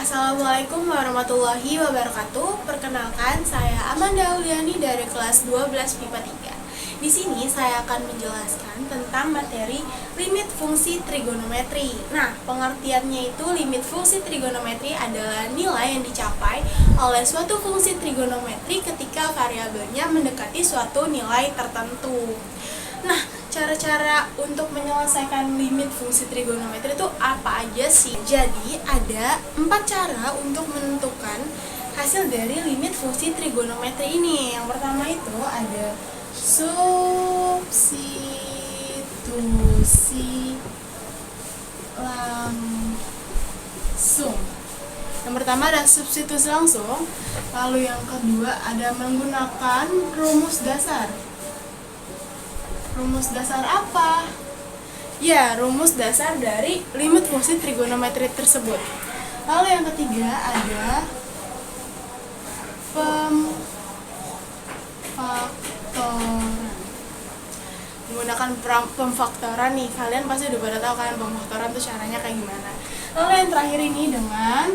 Assalamualaikum warahmatullahi wabarakatuh. Perkenalkan, saya Amanda Auliani dari kelas 12 MIPA 3. Di sini saya akan menjelaskan tentang materi limit fungsi trigonometri. Nah, pengertiannya itu limit fungsi trigonometri adalah nilai yang dicapai oleh suatu fungsi trigonometri ketika variabelnya mendekati suatu nilai tertentu. Nah, cara-cara untuk menyelesaikan limit fungsi trigonometri itu apa aja sih? Jadi, ada 4 cara untuk menentukan hasil dari limit fungsi trigonometri ini. Yang pertama itu ada substitusi langsung. Yang pertama ada substitusi langsung, lalu yang kedua ada menggunakan rumus dasar. Rumus dasar apa? Ya, rumus dasar dari limit fungsi trigonometri tersebut. Lalu yang ketiga ada pemfaktoran. Menggunakan pemfaktoran nih, kalian pasti udah pada tahu kan pemfaktoran tuh caranya kayak gimana. Lalu yang terakhir ini dengan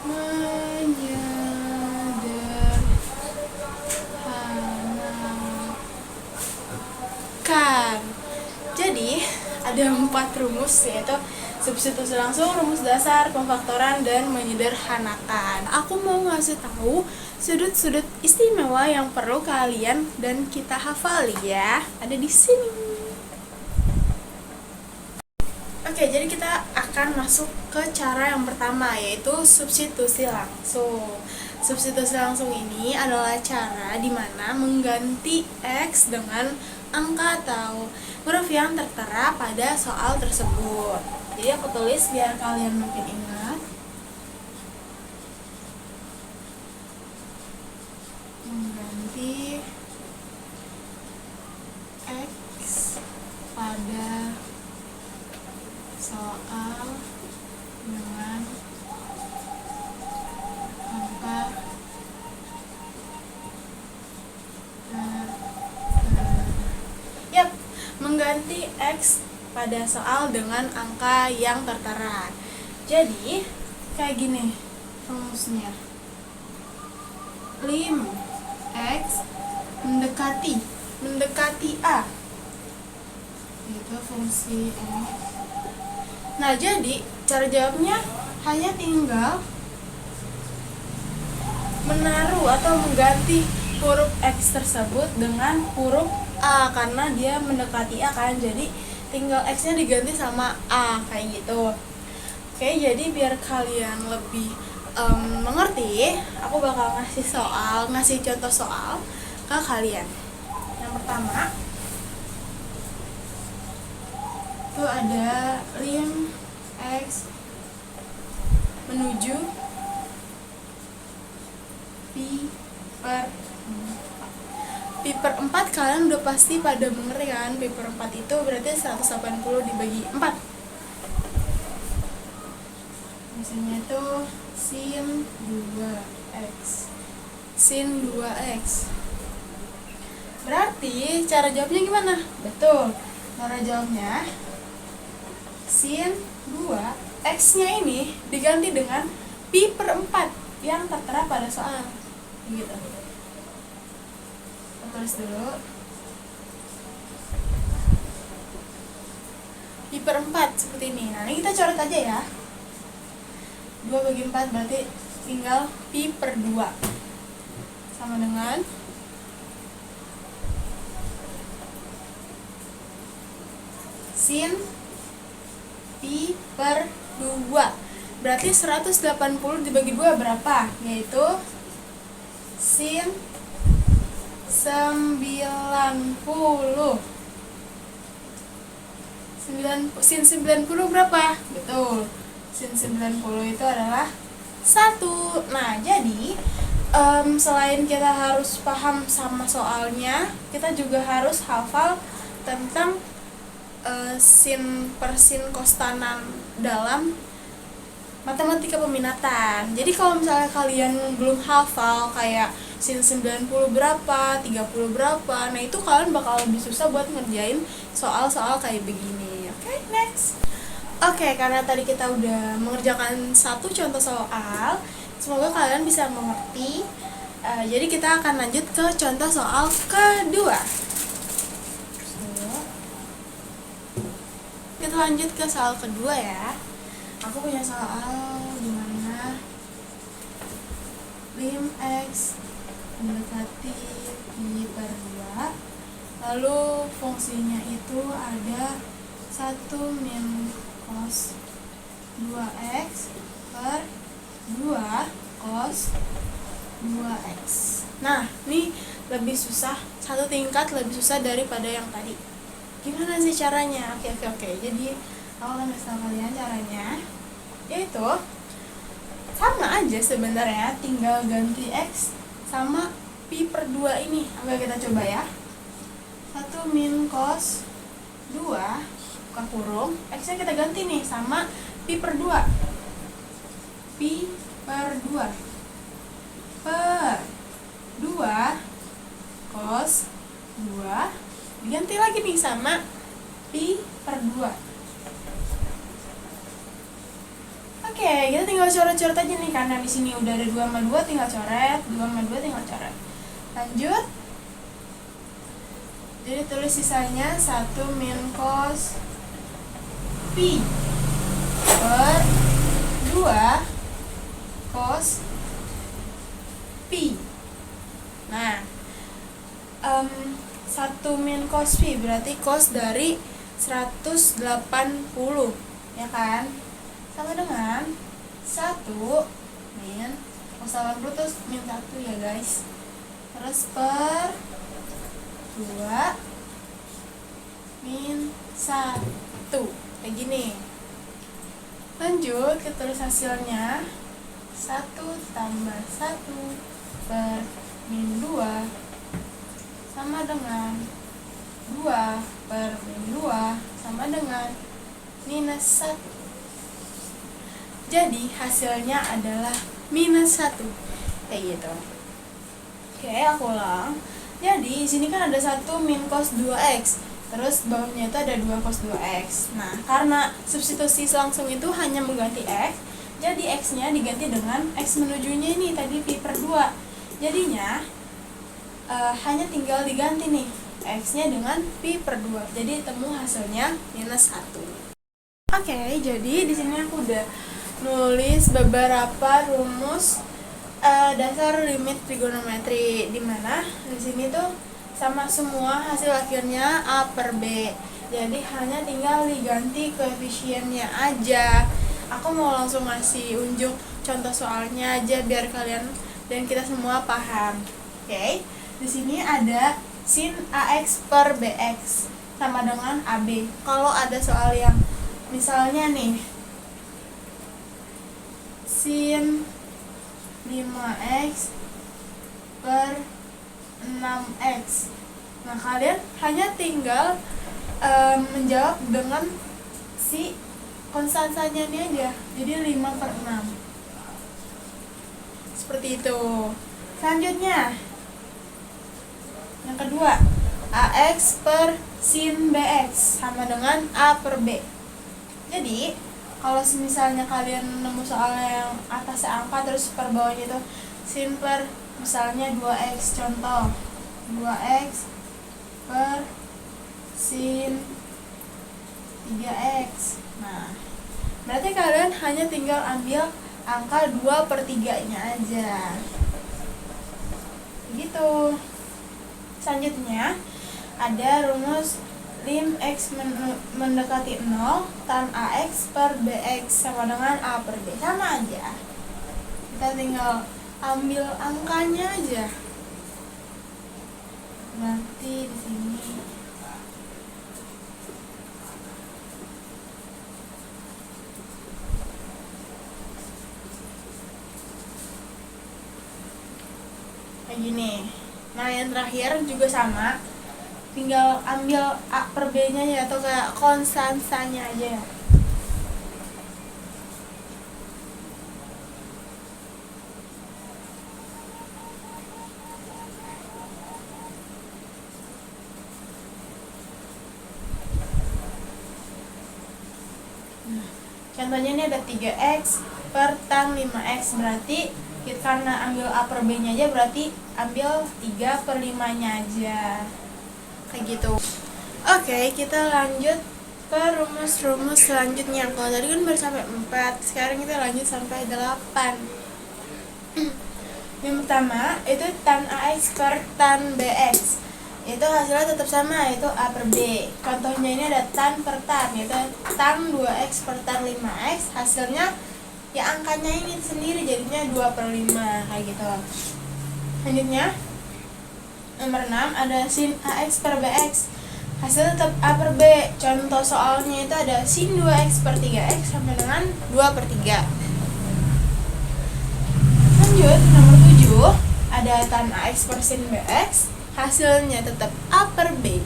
menyederhanakan. Jadi ada 4 rumus, yaitu substitusi langsung, rumus dasar, pemfaktoran, dan menyederhanakan. Aku mau ngasih tahu sudut-sudut istimewa yang perlu kalian dan kita hafal ya. Ada di sini. Oke, jadi kita akan masuk ke cara yang pertama, yaitu substitusi langsung. Substitusi langsung ini adalah cara dimana mengganti X dengan angka atau huruf yang tertera pada soal tersebut. Jadi aku tulis biar kalian makin ingat. Mengganti X pada soal dengan angka mengganti X pada soal dengan angka yang tertera. Jadi kayak gini rumusnya. Lim X mendekati A, itu fungsi X. Nah, jadi cara jawabnya hanya tinggal menaruh atau mengganti huruf X tersebut dengan huruf A karena dia mendekati A kan, jadi tinggal X-nya diganti sama A kayak gitu. Oke, jadi biar kalian lebih mengerti, aku bakal ngasih contoh soal ke kalian. Yang pertama itu ada lim X menuju pi per 4, kalian udah pasti pada mengerti kan? Pi per 4 itu berarti 180 dibagi 4. Misalnya itu sin 2x. Sin 2x. Berarti cara jawabnya gimana? Betul. Cara jawabnya sin 2 x-nya ini diganti dengan pi per 4 yang tertera pada soal. Gitu. Tulis dulu pi per 4 seperti ini. Nah, ini kita coret aja ya. 2 bagi 4 berarti tinggal pi per 2 sama dengan sin pi per 2. Berarti 180 dibagi 2 berapa? Yaitu sin 90. Sin 90 berapa? Betul. Sin 90 itu adalah 1. Nah, jadi selain kita harus paham sama soalnya, kita juga harus hafal tentang sin per sin kostanan dalam matematika peminatan. Jadi kalau misalnya kalian belum hafal kayak sin 90 berapa, 30 berapa, nah itu kalian bakal lebih susah buat ngerjain soal-soal kayak begini. Oke, next. Oke, karena tadi kita udah mengerjakan satu contoh soal, semoga kalian bisa mengerti. Jadi kita akan lanjut ke contoh soal kedua. Kita lanjut ke soal kedua ya. Aku punya soal dimana lim x mendekati pi per 2, lalu fungsinya itu ada 1 min cos 2x per 2 cos 2x. Nah, ini lebih susah, satu tingkat lebih susah daripada yang tadi. Gimana sih caranya? Oke. Jadi aku akan kasih tahu kalian caranya. Yaitu sama aja sebenarnya, tinggal ganti x sama pi per 2 ini. Oke, kita coba ya. 1 min cos 2 buka kurung, x-nya kita ganti nih sama pi per 2. Pi per 2 per 2 cos 2 diganti lagi nih sama pi per 2. Oke, kita tinggal coret-coret aja nih, karena di sini udah ada 2 sama 2, tinggal coret, 2 sama 2 tinggal coret. Lanjut. Jadi tulis sisanya 1 min cos pi per 2 cos pi. Nah, 1 min cos pi berarti cos dari 180, ya kan? Sama dengan 1 min cos 80 terus min 1 ya guys. Terus per 2 min 1 kayak gini. Lanjut kita tulis hasilnya 1 tambah 1 per min 2 sama dengan 2 per min 2 sama dengan minus 1. Jadi hasilnya adalah minus 1 kayak gitu. Oke, aku ulang. Jadi di sini kan ada 1 min cos 2x, terus bawahnya itu ada 2 cos 2x. Nah, karena substitusi langsung itu hanya mengganti x, jadi x-nya diganti dengan x menujunya ini tadi pi per 2. Jadinya hanya tinggal diganti nih x-nya dengan pi per 2. Jadi temu hasilnya minus 1. Oke, jadi di sini aku udah nulis beberapa rumus dasar limit trigonometri, dimana di sini tuh sama semua hasil akhirnya a per b. Jadi hanya tinggal diganti koefisiennya aja. Aku mau langsung ngasih unjuk contoh soalnya aja biar kalian dan kita semua paham. Oke, di sini ada sin ax per bx sama dengan ab. Kalau ada soal yang misalnya nih sin 5x per 6x. Nah, kalian hanya tinggal menjawab dengan si konstansanya ini aja. Jadi 5 per 6. Seperti itu. Selanjutnya, yang kedua, ax per sin bx sama dengan a per b. Jadi kalau misalnya kalian nemu soalnya yang atasnya angka terus per bawahnya itu sin per misalnya 2x, contoh 2x per sin 3x. Nah, berarti kalian hanya tinggal ambil angka 2 per 3 nya aja gitu. Selanjutnya ada rumus lim x mendekati 0 tan ax per bx sama dengan a per b. Sama aja, kita tinggal ambil angkanya aja. Nanti di sini kayak gini. Nah, yang terakhir juga sama, tinggal ambil a per b nya ya, atau kayak konstansanya aja ya. Nah, contohnya ini ada 3x per tan 5x, berarti kita karena ambil A per B nya aja, berarti ambil 3 per 5 nya aja, kayak gitu. Oke, kita lanjut ke rumus-rumus selanjutnya. Kalau tadi kan baru sampai 4, sekarang kita lanjut sampai 8. Yang pertama itu tan AX per tan BX, itu hasilnya tetap sama, yaitu A per B. Contohnya ini ada tan per tan, yaitu tan 2x per tan 5x, hasilnya ya angkanya ini sendiri jadinya 2 per 5, kayak gitu. Selanjutnya nomor 6 ada sin AX per BX, hasil tetap A per B. Contoh soalnya itu ada sin 2x per 3x sama dengan 2 per 3. Lanjut nomor 7 ada tan AX per sin BX, hasilnya tetap A per B.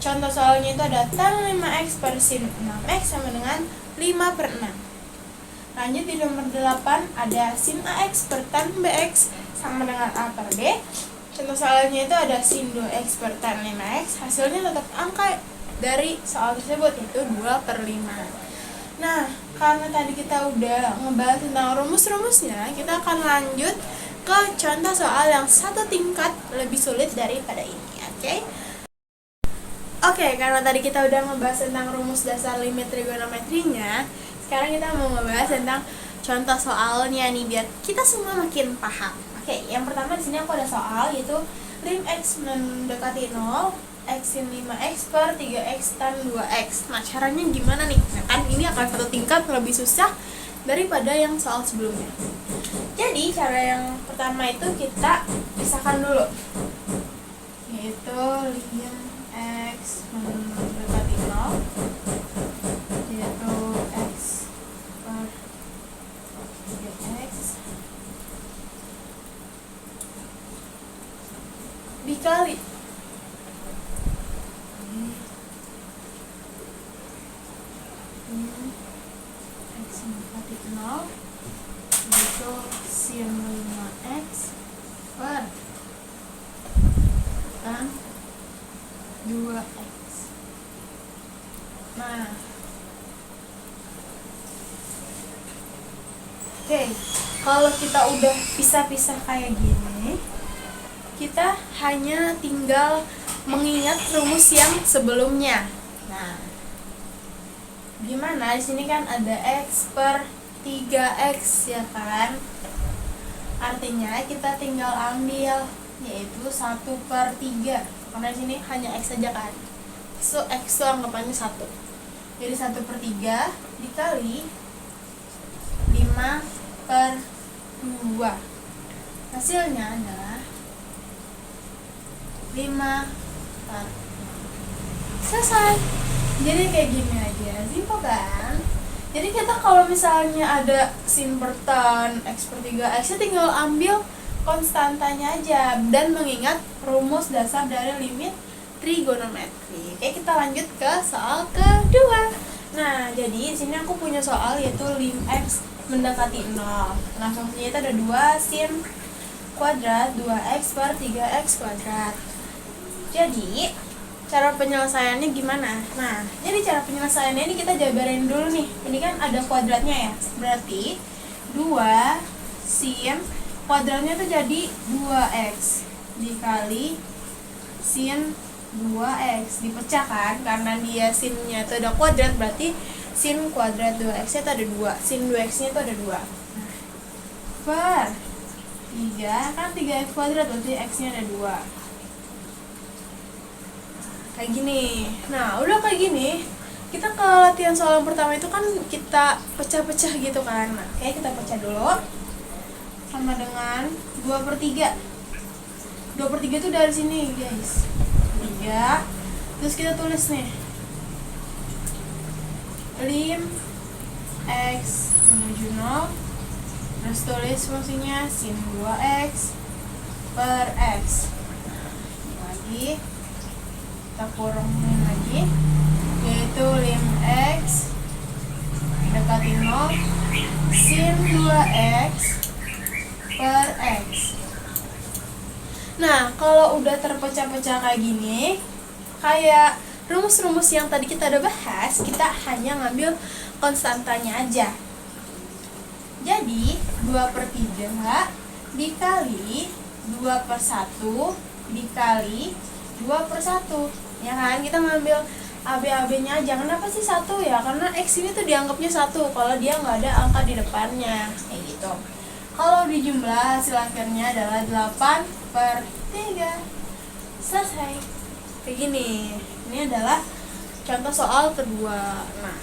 Contoh soalnya itu ada tan 5x per sin 6x sama dengan 5 per 6. Lanjut di nomor 8 ada sin AX per tan BX sama dengan A per B. Contoh soalnya itu ada sin 2x per tan 5x, hasilnya tetap angka dari soal tersebut, yaitu 2 per 5. Nah, karena tadi kita udah ngebahas tentang rumus-rumusnya, kita akan lanjut ke contoh soal yang satu tingkat lebih sulit daripada ini, oke? Oke, karena tadi kita udah ngebahas tentang rumus dasar limit trigonometrinya, sekarang kita mau ngebahas tentang contoh soalnya nih, biar kita semua makin paham. Oke, yang pertama di sini aku ada soal, yaitu lim x mendekati 0, x sin 5x per 3x tan 2x. Nah, caranya gimana nih? Nah, kan ini akan satu tingkat lebih susah daripada yang soal sebelumnya. Jadi, cara yang pertama itu kita pisahkan dulu, yaitu lim x mendekati 0, yaitu x per 3x dikali x mendekati 0, yaitu sin 5x per tan 2x. Nah, oke, kalau kita udah pisah-pisah kayak gini, kita hanya tinggal mengingat rumus yang sebelumnya. Nah, gimana? Di sini kan ada x per 3x, ya kan? Artinya kita tinggal ambil, yaitu 1 per 3, karena di sini hanya x saja kan. So, x itu anggapannya 1. Jadi 1 per 3 dikali 5 per 2. Hasilnya adalah 5 per 2. Selesai. Jadi kayak gini aja, simpel kan? Jadi kita kalau misalnya ada sin per tan, x per 3x, tinggal ambil konstantanya aja dan mengingat rumus dasar dari limit trigonometri. Oke, kita lanjut ke soal kedua. Nah, jadi di sini aku punya soal yaitu lim x mendekati 0. Nah, fungsinya itu ada 2 sin kuadrat 2x per 3x kuadrat. Jadi, cara penyelesaiannya gimana? Nah, jadi cara penyelesaiannya ini kita jabarin dulu nih. Ini kan ada kuadratnya ya. Berarti 2 sin kuadratnya tuh jadi 2x dikali sin 2x, dipecah kan, karena dia sinnya itu ada kuadrat, berarti sin kuadrat 2x itu ada 2, sin 2x nya itu ada 2. Nah, per 3 kan 3x kuadrat, berarti x nya ada 2. Kayak gini. Nah, udah kayak gini, kita ke latihan soal yang pertama itu kan kita pecah-pecah gitu kan. Nah, oke, kita pecah dulu. Sama dengan 2 per 3. 2 per 3 itu dari sini guys, 3. Terus kita tulis nih, lim x menuju 0. Terus tulis fungsinya sin 2x per x. Lagi kita kurangin lagi, yaitu lim x mendekati 0 sin 2x per x. Nah, kalau udah terpecah-pecah kayak gini, kayak rumus-rumus yang tadi kita udah bahas, kita hanya ngambil konstantanya aja. Jadi 2/3 dikali 2/1 dikali 2/1, ya kan? Kita ngambil AB-nya aja. Kenapa sih 1 ya? Karena X ini tuh dianggapnya 1 kalau dia nggak ada angka di depannya, kayak gitu. Kalau dijumlah hasil akhirnya adalah 8/3. Selesai. Kayak gini. Ini adalah contoh soal kedua. Nah,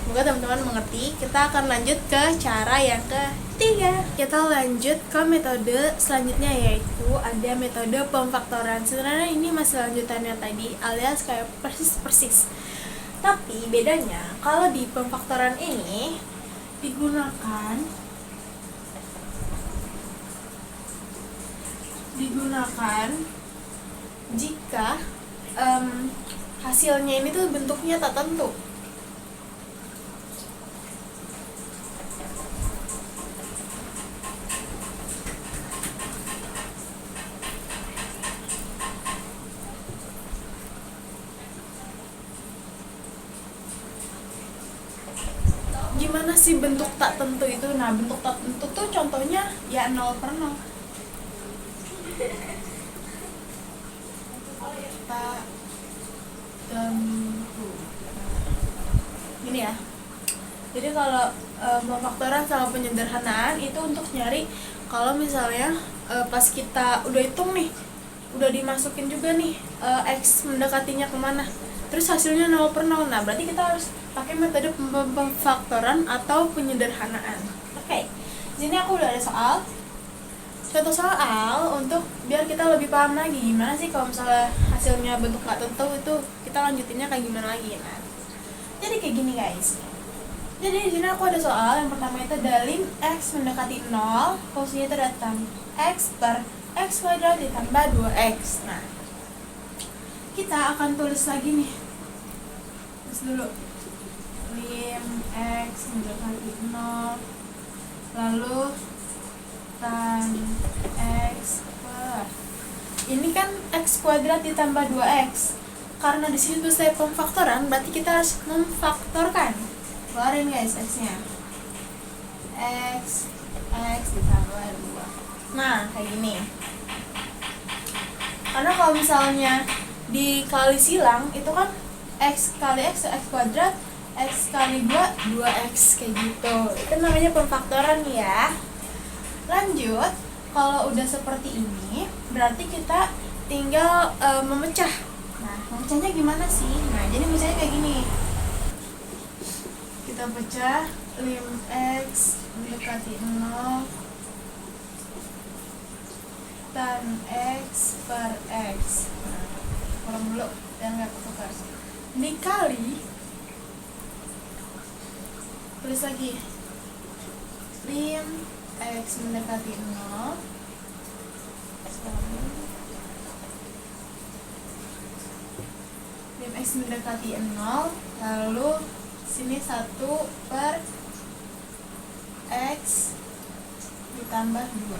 semoga teman-teman mengerti. Kita akan lanjut ke cara yang ketiga. Kita lanjut ke metode selanjutnya, yaitu ada metode pemfaktoran. Sebenarnya ini masih lanjutannya tadi, alias kayak persis. Tapi bedanya kalau di pemfaktoran ini digunakan jika hasilnya ini tuh bentuknya tak tentu. Gimana sih bentuk tak tentu itu? Nah, bentuk tak tentu tuh contohnya ya 0/0. Tak tentu. Gini ya. Jadi kalau pemfaktoran sama penyederhanaan itu untuk nyari kalau misalnya pas kita udah hitung nih, udah dimasukin juga nih X mendekatinya kemana, terus hasilnya 0/0. Nah, berarti kita harus pakai metode pemfaktoran atau penyederhanaan. Oke. Di sini aku udah ada contoh soal untuk biar kita lebih paham lagi gimana sih kalau misalnya hasilnya bentuk nggak tentu itu kita lanjutinnya kayak gimana lagi. Nah, jadi kayak gini guys. Jadi di sini aku ada soal yang pertama itu ada lim X mendekati 0, fungsinya itu datang X/X² ditambah 2X. Nah, kita akan tulis lagi nih. Tulis dulu lim X mendekati 0 lalu tan X per ini kan X² ditambah 2X. Karena di sini tuh saya pemfaktoran, berarti kita harus memfaktorkan. Keluarin guys X-nya. X ditambah 2. Nah, kayak gini. Karena kalau misalnya dikali silang itu kan X kali X kuadrat, X kali 2 2X kayak gitu. Itu namanya pemfaktoran ya. Lanjut, kalau udah seperti ini berarti kita tinggal memecah. Nah, memecahnya gimana sih? Nah, jadi misalnya kayak gini. Kita pecah lim X mendekati 0 tan X per X. Nah, kurang dulu dan nggak ketukar. Dikali, tulis lagi lim X mendekati 0 lim X mendekati 0 lalu sini 1/X ditambah 2.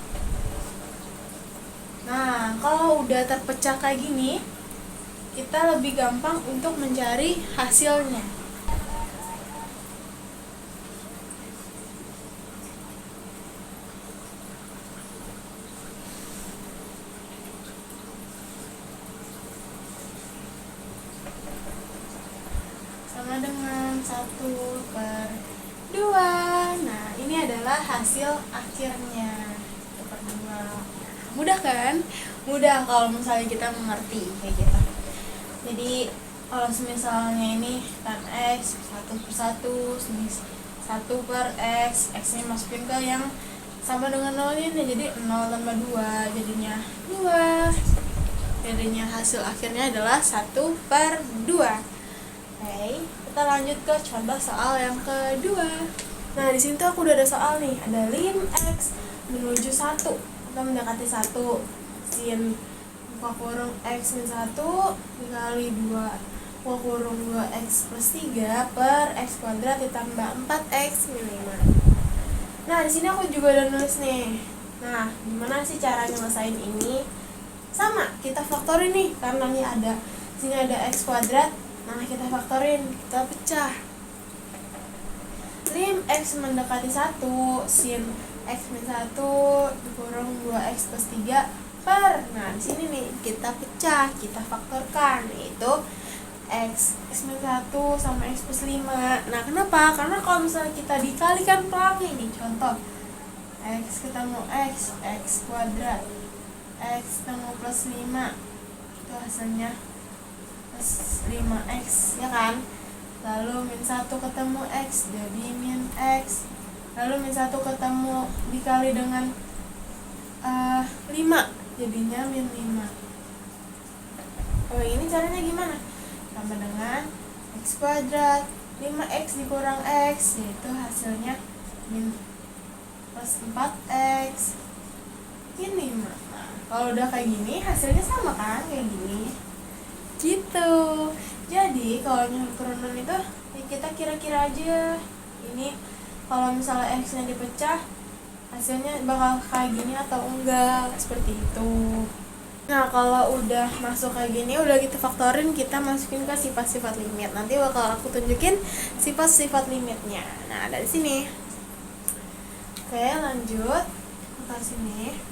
Nah, kalau udah terpecah kayak gini, kita lebih gampang untuk mencari hasilnya. Sama dengan 1/2. Nah, ini adalah hasil akhirnya 1/2. Mudah kan? Mudah kalau misalnya kita mengerti kayak gitu. Jadi kalau misalnya ini tan X 1/1, 1/X, X-nya masukin ke yang sama dengan 0 ini, jadi 0 tambah 2 jadinya 2. Jadinya hasil akhirnya adalah 1/2. Oke, kita lanjut ke contoh soal yang kedua. Nah, di sini tuh aku udah ada soal nih, ada lim X menuju 1 atau mendekati 1 sin buka kurung X min 1 dikali 2 buka kurung 2X plus 3 per X kuadrat ditambah 4X min 5. Nah, di sini aku juga udah nulis nih. Nah, gimana sih cara nyelesain ini? Sama, kita faktorin nih karena ini sini ada X kuadrat. Nah, kita faktorin, kita pecah. lim X mendekati 1, sin X min 1 dikurang 2X plus 3 per. Nah, di sini nih kita pecah, kita faktorkan, yaitu X min 1 sama X plus 5. Nah, kenapa? Karena kalau misalnya kita dikalikan pelangi nih, contoh X ketemu X kuadrat, X ketemu plus 5, itu hasilnya plus 5X, ya kan? Lalu min 1 ketemu X, jadi min X. Lalu min 1 ketemu dikali dengan 5, jadinya min 5. Oh, ini caranya gimana? Tambah dengan X kuadrat, 5X dikurang X, yaitu hasilnya min plus 4X, min 5. Nah, kalau udah kayak gini, hasilnya sama kan? Kayak gini gitu. Jadi kalau nyari turunan itu ya kita kira-kira aja, ini kalau misalnya X nya dipecah hasilnya bakal kayak gini atau enggak, seperti itu. Nah, kalau udah masuk kayak gini, udah kita faktorin, kita masukin ke sifat-sifat limit. Nanti bakal aku tunjukin sifat-sifat limitnya. Nah, dari sini. Oke, lanjut ke sini.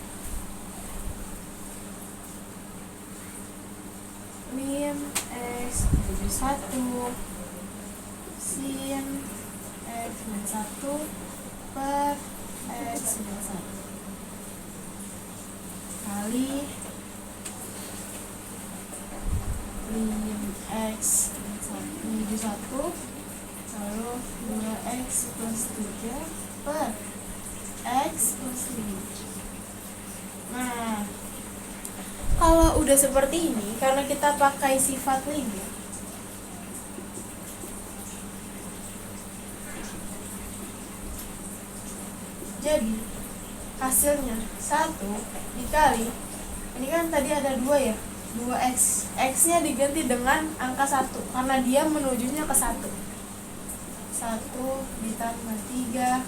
Lim X menuju 1 sin X min 1 per X min 1 kali lim X menuju 1 lalu 2X plus 3 per X plus 5. Nah, kalau udah seperti ini, karena kita pakai sifat limit, jadi hasilnya 1 dikali, ini kan tadi ada 2 ya, 2X, X nya diganti dengan angka 1 karena dia menujunya ke 1 ditambah 3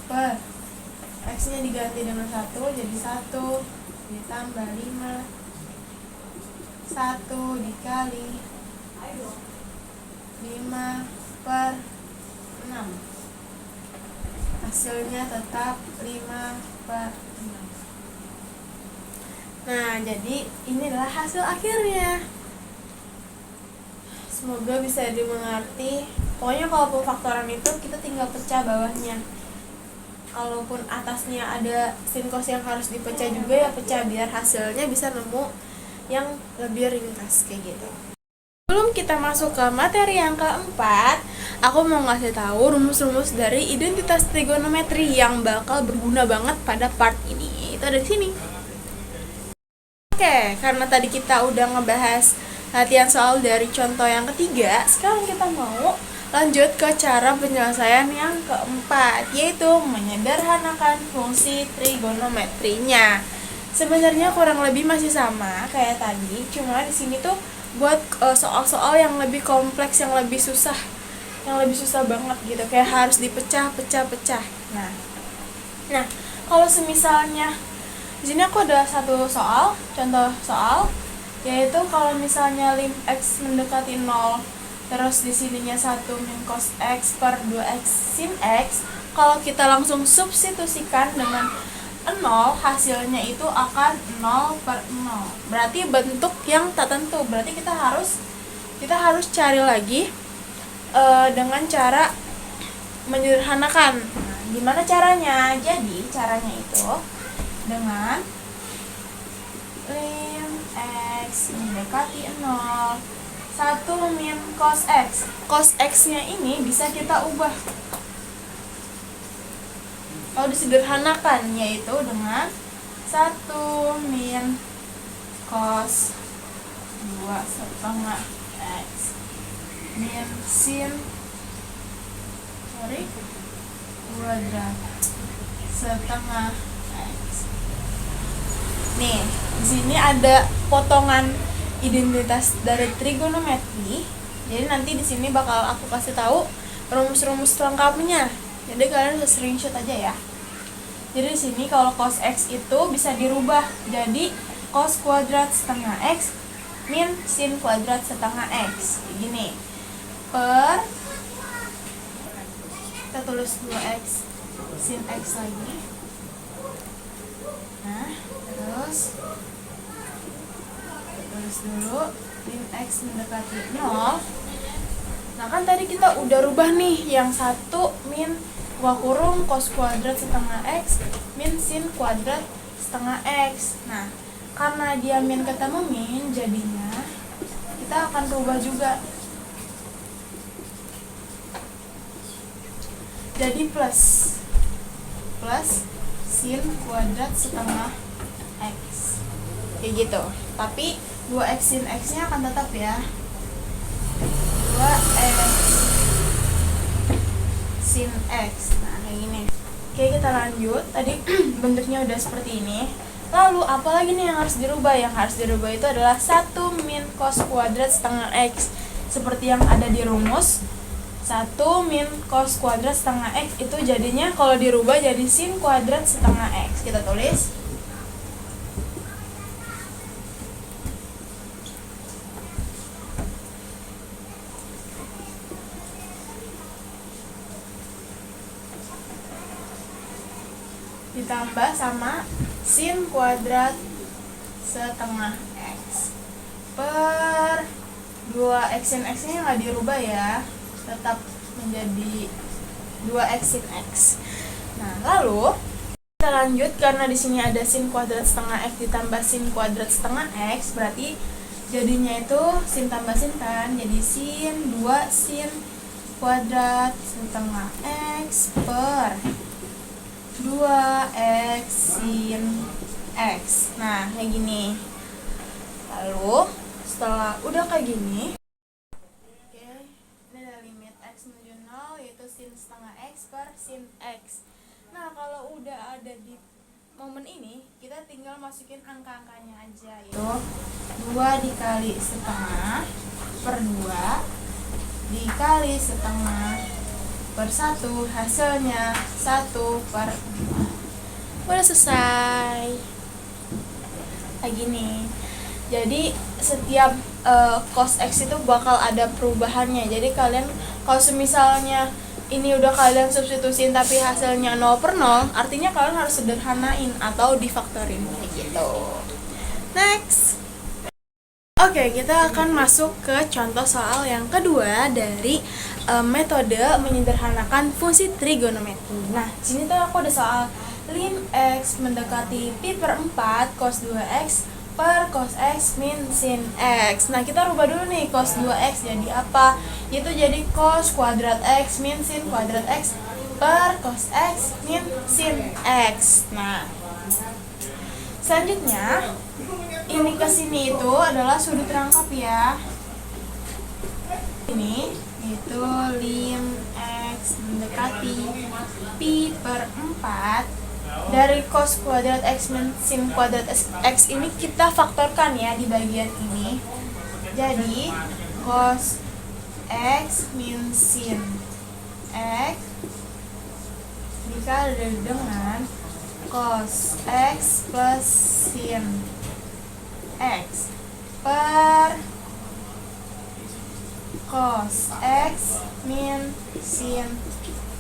per X nya diganti dengan 1, jadi 1 ditambah 5, 1 dikali 5 per 6, hasilnya tetap 5 per 6. Nah, jadi inilah hasil akhirnya. Semoga bisa dimengerti. Pokoknya kalau pemfaktoran itu kita tinggal pecah bawahnya. Kalaupun atasnya ada sin cos yang harus dipecah juga, ya pecah biar hasilnya bisa nemu yang lebih ringkas kayak gitu. Sebelum kita masuk ke materi yang keempat, aku mau ngasih tahu rumus-rumus dari identitas trigonometri yang bakal berguna banget pada part ini. Itu ada di sini. Oke, karena tadi kita udah ngebahas latihan soal dari contoh yang ketiga, sekarang kita mau lanjut ke cara penyelesaian yang keempat, yaitu menyederhanakan fungsi trigonometrinya. Sebenarnya kurang lebih masih sama kayak tadi, cuma di sini tuh buat soal-soal yang lebih kompleks, yang lebih susah banget gitu, kayak harus dipecah-pecah. Nah, kalau semisalnya di sini aku ada satu soal, contoh soal, yaitu kalau misalnya lim X mendekati 0, terus di sininya 1 min cos X per 2X sin X, kalau kita langsung substitusikan dengan 0, hasilnya itu akan 0 per 0. Berarti bentuk yang tak tentu. Berarti kita harus cari lagi dengan cara menyederhanakan. Nah, gimana caranya? Jadi caranya itu dengan lim X mendekati 0, 1 min cos X. Cos X-nya ini bisa kita ubah kalau disederhanakan, yaitu dengan 1 min cos 2 setengah X min sin kuadrat setengah X. Nih, di sini ada potongan identitas dari trigonometri. Jadi nanti di sini bakal aku kasih tahu rumus-rumus lengkapnya. Jadi kalian bisa screenshot aja ya. Jadi di sini kalau cos X itu bisa dirubah jadi cos kuadrat setengah X min sin kuadrat setengah X. Gini. Per kita tulis 2x sin x lagi. Nah, terus tulis dulu min x mendekati 0. Nah, kan tadi kita udah rubah nih, yang satu min buka kurung cos kuadrat setengah x min sin kuadrat setengah x. Nah, karena dia min ketemu min, jadinya kita akan rubah juga. Jadi plus sin kuadrat setengah x. Kayak gitu. Tapi 2x sin x-nya akan tetap ya. 2x sin x. Nah, kayak gini. Oke, kita lanjut. Tadi bentuknya udah seperti ini. Lalu apalagi nih yang harus dirubah? Yang harus dirubah itu adalah 1 min cos kuadrat setengah x. Seperti yang ada di rumus, 1 min cos kuadrat setengah x itu jadinya kalau dirubah jadi sin kuadrat setengah x. Kita tulis ditambah sama sin kuadrat setengah x per 2x sin x nya nggak dirubah ya, tetap menjadi 2x sin x. Nah, lalu kita lanjut, karena di sini ada sin kuadrat setengah x ditambah sin kuadrat setengah x, berarti jadinya itu sin tambah sin kan, jadi sin 2 sin kuadrat setengah x per 2x sin x. Nah, kayak gini. Lalu setelah udah kayak gini, oke, ini ada limit x menuju 0 yaitu sin setengah x per sin x. Nah, kalau udah ada di momen ini, kita tinggal masukin angka-angkanya aja, yaitu 2 dikali setengah per 2 dikali setengah per 1, hasilnya 1 per 5. Udah selesai. Kayak gini. Jadi setiap cos x itu bakal ada perubahannya. Jadi kalian kalau misalnya ini udah kalian substitusin tapi hasilnya 0 per 0, artinya kalian harus sederhanain atau difaktorin kayak gitu. Next. Oke, kita akan masuk ke contoh soal yang kedua dari metode menyederhanakan fungsi trigonometri. Nah, sini tuh aku ada soal lim x mendekati pi per 4 cos 2x per cos x min sin x. Nah, kita rubah dulu nih, cos 2x jadi apa? Itu jadi cos kuadrat x min sin kuadrat x per cos x min sin x. Nah, selanjutnya ini ke sini itu adalah sudut rangkap ya. Ini itu lim x mendekati pi per 4 dari cos kuadrat x min sin kuadrat x ini kita faktorkan ya di bagian ini. Jadi cos x min sin x dikali dengan cos x plus sin x per cos x min sin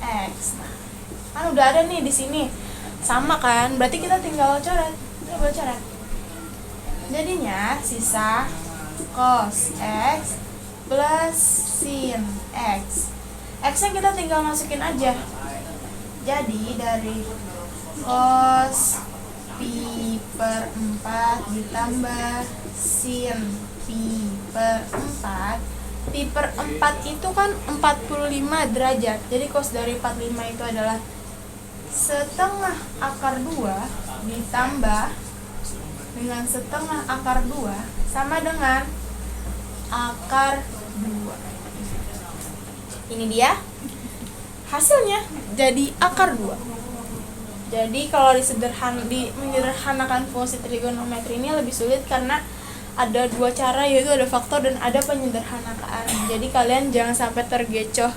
x. Nah, kan udah ada nih di sini. Sama kan? Berarti kita tinggal coret. Coba coret. Jadinya sisa cos x plus sin x. X-nya kita tinggal masukin aja. Jadi dari cos pi per 4 ditambah sin pi per 4. Pi per 4 itu kan 45 derajat. Jadi cos dari 45 itu adalah setengah akar 2 ditambah dengan setengah akar 2 sama dengan akar 2. Ini dia hasilnya, jadi akar 2. Jadi kalau menyederhanakan fungsi trigonometri ini lebih sulit karena ada dua cara, yaitu ada faktor dan ada penyederhanaan. Jadi kalian jangan sampai tergecoh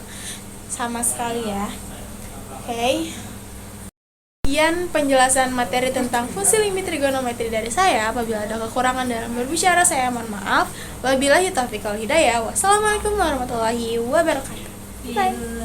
sama sekali ya. Oke. Sekian penjelasan materi tentang fungsi limit trigonometri dari saya. Apabila ada kekurangan dalam berbicara, saya mohon maaf. Wabillahi taufiq wal hidayah. Wassalamualaikum warahmatullahi wabarakatuh. Bye.